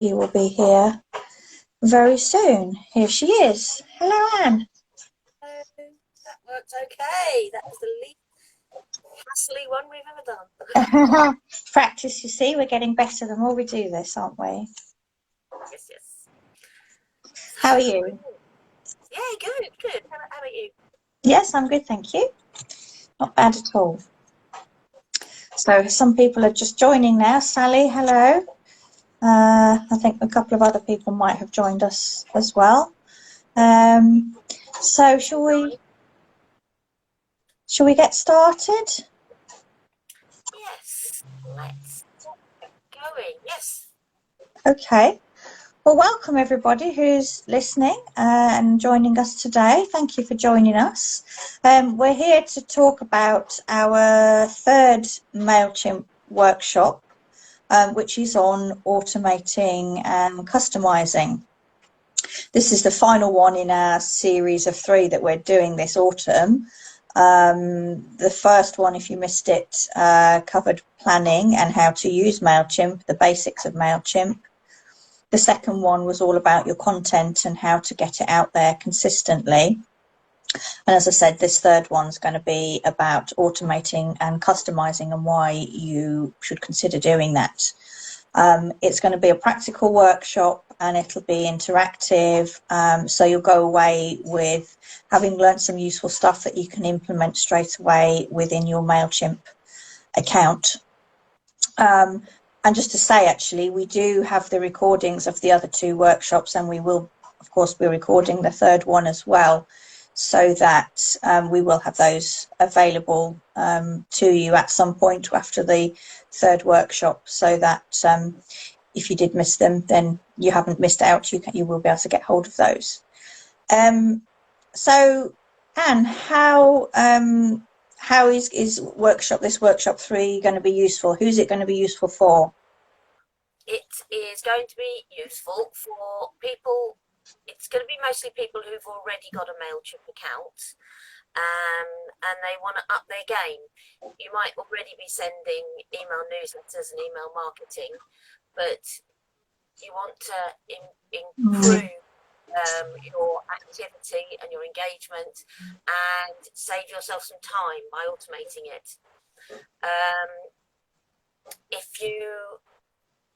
will be here very soon. Here she is. Hello, Anne. That worked okay. That was the least hassly one we've ever done. Practice, you see, we're getting better the more we do this, aren't we? Yes. How are you? Yeah, good. How about you? Yes, I'm good, thank you. Not bad at all. So some people are just joining now. Sally, hello. I think a couple of other people might have joined us as well. So shall we get started? Yes, let's get going. Yes. Okay. Well, welcome everybody who's listening and joining us today. Thank you for joining us. We're here to talk about our third Mailchimp workshop, which is on automating and customizing. This is the final one in our series of 3 that we're doing this autumn. The first one, if you missed it, covered planning and how to use Mailchimp, the basics of Mailchimp. The second one was all about your content and how to get it out there consistently. And as I said, this third one's going to be about automating and customizing and why you should consider doing that. It's going to be a practical workshop and it'll be interactive. So you'll go away with having learned some useful stuff that you can implement straight away within your Mailchimp account. And just to say, actually, we do have the recordings of the other 2 workshops, and we will, of course, be recording the third one as well, so that we will have those available to you at some point after the third workshop, so that if you did miss them, then you haven't missed out. You will be able to get hold of those. So, Anne, how is this workshop 3 going to be useful? Who's it going to be useful for? It is going to be useful for people. It's going to be mostly people who've already got a Mailchimp account and they want to up their game. You might already be sending email newsletters and email marketing, but you want to improve your activity and your engagement and save yourself some time by automating it.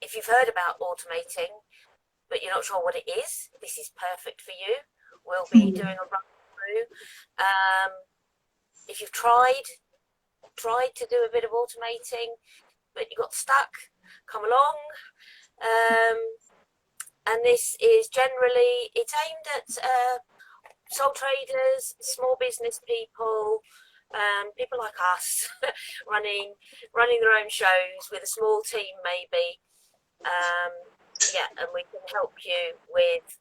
If you've heard about automating but you're not sure what it is, this is perfect for you. We'll be doing a run through. If you've tried to do a bit of automating but you got stuck, come along. And this is generally, it's aimed at sole traders, small business people, people like us, running their own shows with a small team maybe. And we can help you with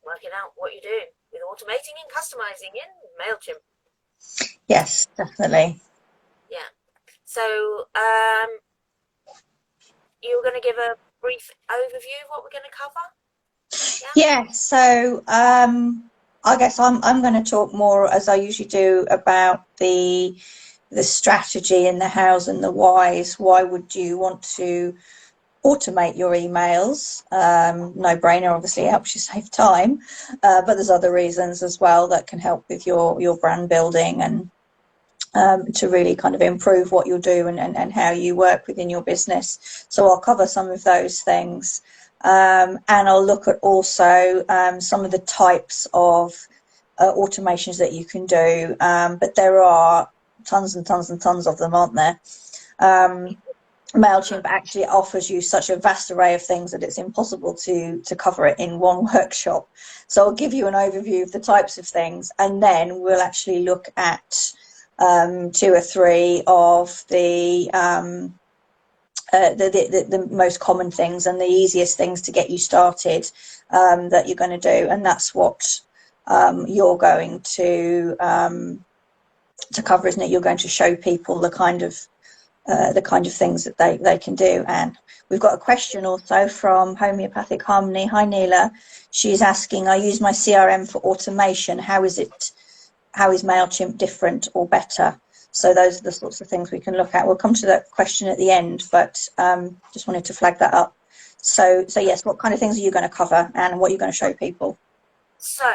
working out what you do with automating and customizing in Mailchimp. Yes, definitely. Yeah. So you're going to give a brief overview of what we're going to cover? Yeah, so I guess I'm going to talk more, as I usually do, about the strategy and the hows and the whys. Why would you want to automate your emails? No brainer, obviously, it helps you save time, but there's other reasons as well that can help with your brand building and to really kind of improve what you'll do and how you work within your business. So I'll cover some of those things, and I'll look at also some of the types of automations that you can do, but there are tons and tons and tons of them, aren't there? Mailchimp actually offers you such a vast array of things that it's impossible to cover it in one workshop. So I'll give you an overview of the types of things, and then we'll actually look at 2 or 3 of the most common things and the easiest things to get you started that you're going to do, and that's what you're going to cover, isn't it? You're going to show people the kind of things that they can do. And we've got a question also from Homeopathic Harmony. Hi Neela, she's asking, I use my CRM for automation, how is Mailchimp different or better? So those are the sorts of things we can look at. We'll come to that question at the end, but just wanted to flag that up. So yes, what kind of things are you going to cover, and what are you going to show people? So,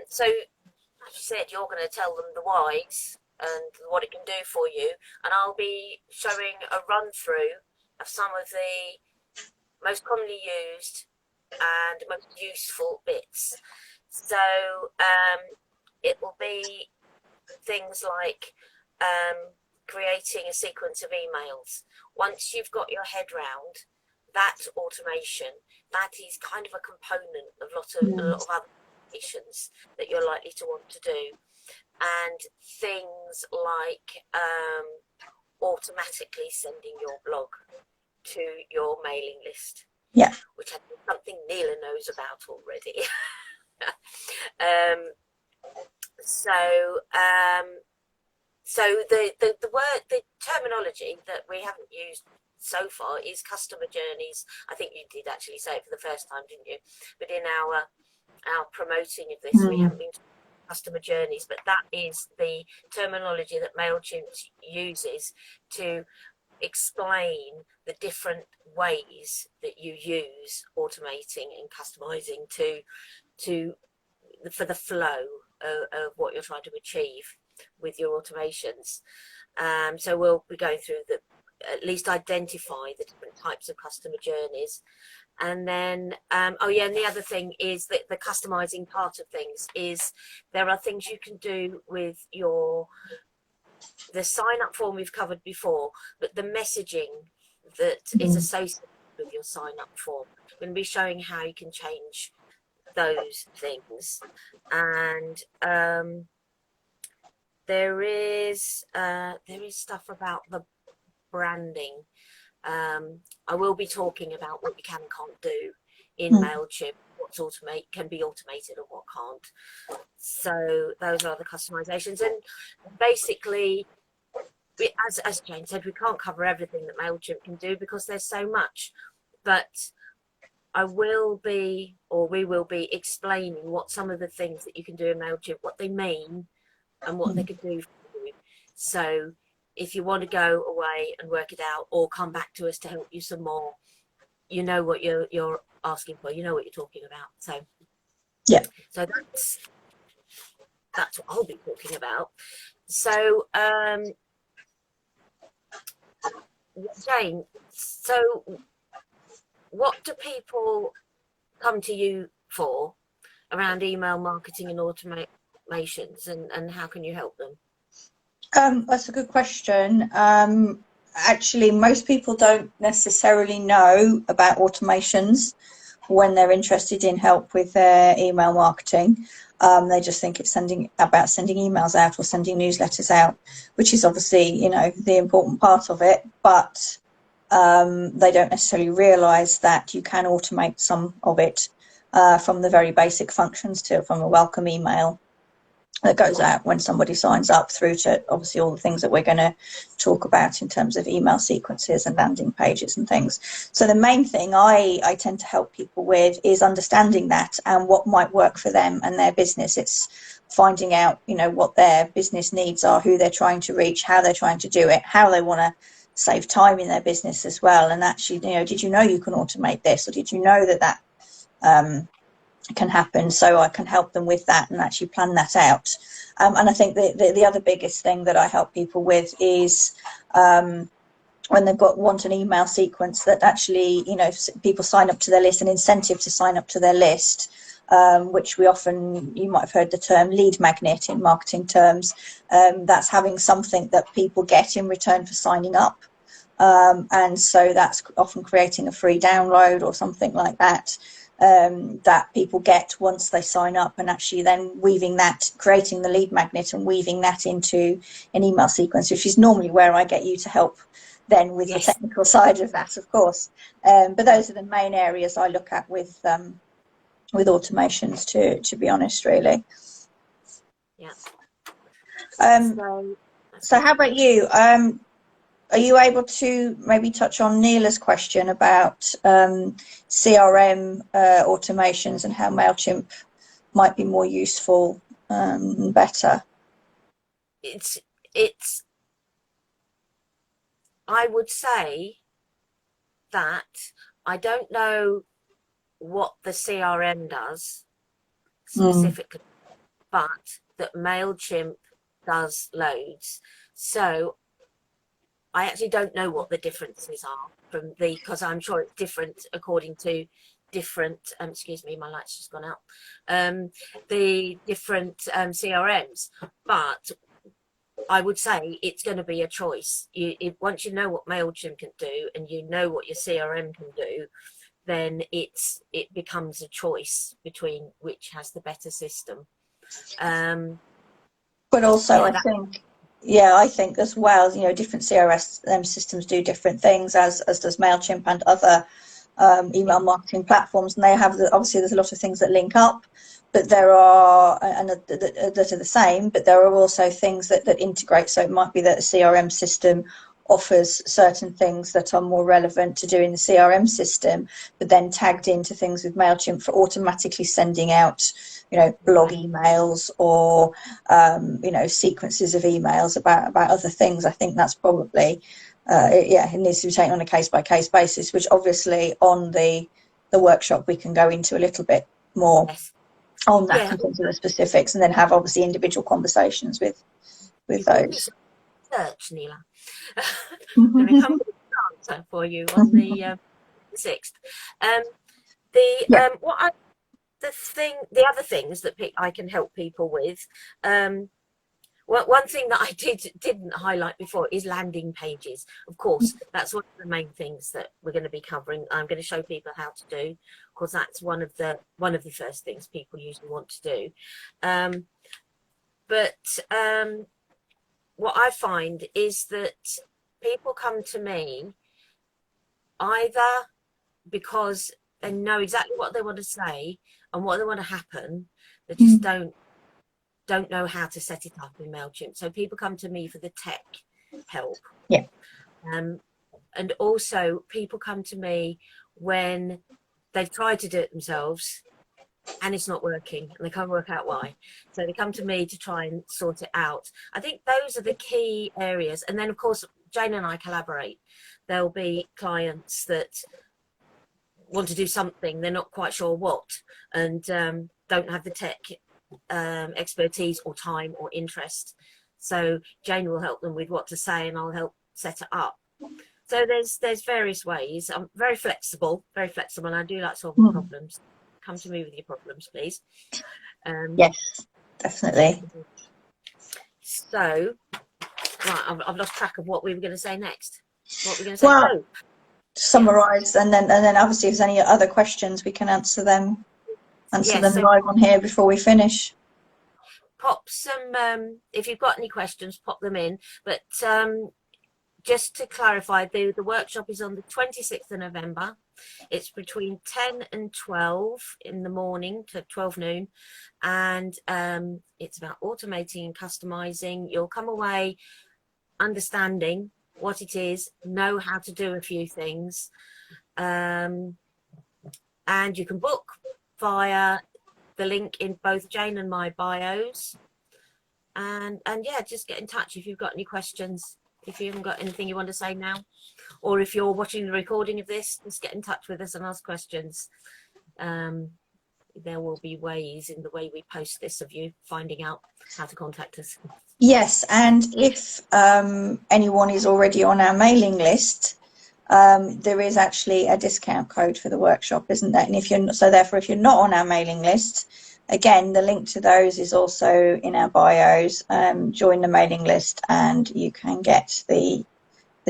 so as you said, you're going to tell them the whys and what it can do for you, and I'll be showing a run through of some of the most commonly used and most useful bits. So it will be things like creating a sequence of emails. Once you've got your head round that automation, that is kind of a component of a lot of other applications that you're likely to want to do. And things like automatically sending your blog to your mailing list. Yeah. Which I think something Neela knows about already. So the terminology that we haven't used so far is customer journeys. I think you did actually say it for the first time, didn't you? But in our promoting of this, we haven't been customer journeys, but that is the terminology that Mailchimp uses to explain the different ways that you use automating and customizing for the flow of what you're trying to achieve with your automations. So we'll be going through at least identify the different types of customer journeys. And then, and the other thing is that the customizing part of things is there are things you can do with the sign up form we've covered before, but the messaging that is associated with your sign up form. We're going to be showing how you can change those things. And there is stuff about the branding. I will be talking about what you can and can't do in Mailchimp, what's can be automated and what can't. So those are the customizations, and basically, as Jane said, we can't cover everything that Mailchimp can do because there's so much. But we will be explaining what some of the things that you can do in Mailchimp, what they mean, and what they could do for you. So if you want to go away and work it out, or come back to us to help you some more, you know what you're asking for, you know what you're talking about. So yeah, so that's what I'll be talking about. So Jane, so what do people come to you for around email marketing and automations, and how can you help them? That's a good question. Actually, most people don't necessarily know about automations when they're interested in help with their email marketing. They just think it's about sending emails out or sending newsletters out, which is obviously, the important part of it. But they don't necessarily realise that you can automate some of it from the very basic functions from a welcome email that goes out when somebody signs up, through to obviously all the things that we're going to talk about in terms of email sequences and landing pages and things. So the main thing I tend to help people with is understanding that and what might work for them and their business. It's finding out, what their business needs are, who they're trying to reach, how they're trying to do it, how they want to save time in their business as well. And actually, did you know you can automate this, or did you know that can happen? So I can help them with that and actually plan that out. And I think the other biggest thing that I help people with is when they've want an email sequence that actually, people sign up to their list, an incentive to sign up to their list, which you might have heard the term lead magnet in marketing terms. That's having something that people get in return for signing up. And so that's often creating a free download or something like that. That people get once they sign up, and actually then creating the lead magnet and weaving that into an email sequence, which is normally where I get you to help then with the technical side of that, of course. But those are the main areas I look at with automations, to be honest, really. Yeah. So how about you? Are you able to maybe touch on Neela's question about CRM automations and how Mailchimp might be more useful and better? I would say that I don't know what the CRM does Mm. specifically, but that Mailchimp does loads. So I actually don't know what the differences are because I'm sure it's different according to different, excuse me, my light's just gone out, the different CRMs. But I would say it's going to be a choice. Once you know what Mailchimp can do and you know what your CRM can do, then it becomes a choice between which has the better system. But also, Yeah, I think as well, different CRM systems do different things, as does Mailchimp and other email marketing platforms, and they have obviously there's a lot of things that link up, but there are and that are the same, but there are also things that integrate. So it might be that a CRM system offers certain things that are more relevant to do in the CRM system, but then tagged into things with Mailchimp for automatically sending out, blog emails or sequences of emails about other things. I think that's probably it needs to be taken on a case-by-case basis, which obviously on the workshop we can go into a little bit more on that in terms of the specifics, and then have obviously individual conversations with those. Search, Neela. I'm going to come with an answer for you on the 6th. The other things that I can help people with. One thing that I didn't highlight before is landing pages. Of course, that's one of the main things that we're going to be covering. I'm going to show people how to do, because that's one of the first things people usually want to do. What I find is that people come to me either because they know exactly what they want to say and what they want to happen, they just don't know how to set it up in Mailchimp. So people come to me for the tech help. Yeah. And also people come to me when they've tried to do it themselves and it's not working and they can't work out why. So they come to me to try and sort it out. I think those are the key areas. And then of course, Jane and I collaborate. There'll be clients that want to do something, they're not quite sure what, and don't have the tech expertise or time or interest. So Jane will help them with what to say and I'll help set it up. So there's various ways. I'm very flexible, and I do like solving problems. Come to me with your problems, please. Yes, definitely. So, right, I've lost track of what we were going to say next. What were we going to say? Well, summarise, and then obviously if there's any other questions, we can answer them live on here before we finish. Pop some, if you've got any questions, pop them in. But just to clarify, the workshop is on the 26th of November. It's between 10 and 12 in the morning to 12 noon. And it's about automating and customizing. You'll come away understanding what it is, know how to do a few things. And you can book via the link in both Jane and my bios. And yeah, just get in touch if you've got any questions. If you haven't got anything you want to say now, or if you're watching the recording of this, just get in touch with us and ask questions. There will be ways in the way we post this of you finding out how to contact us. Yes, and if anyone is already on our mailing list, there is actually a discount code for the workshop, isn't there? And if you're not on our mailing list, again, the link to those is also in our bios. Join the mailing list and you can get the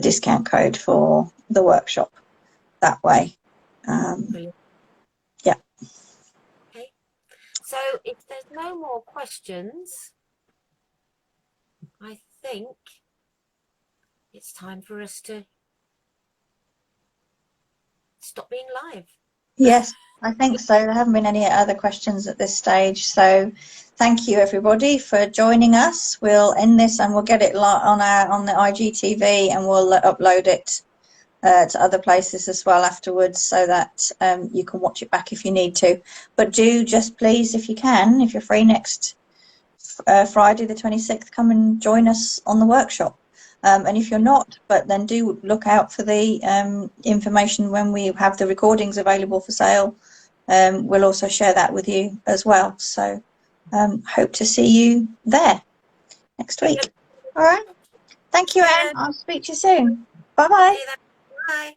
discount code for the workshop that way. Yeah. Okay. So if there's no more questions, I think it's time for us to stop being live. Yes, I think so. There haven't been any other questions at this stage. So thank you everybody for joining us. We'll end this and we'll get it on the IGTV, and we'll upload it to other places as well afterwards, so that you can watch it back if you need to. But do just please, if you can, if you're free next Friday the 26th, come and join us on the workshop. And if you're not, but then do look out for the information when we have the recordings available for sale. We'll also share that with you as well. So hope to see you there next week. All right. Thank you, Anne. I'll speak to you soon. Bye-bye. See you then. Bye.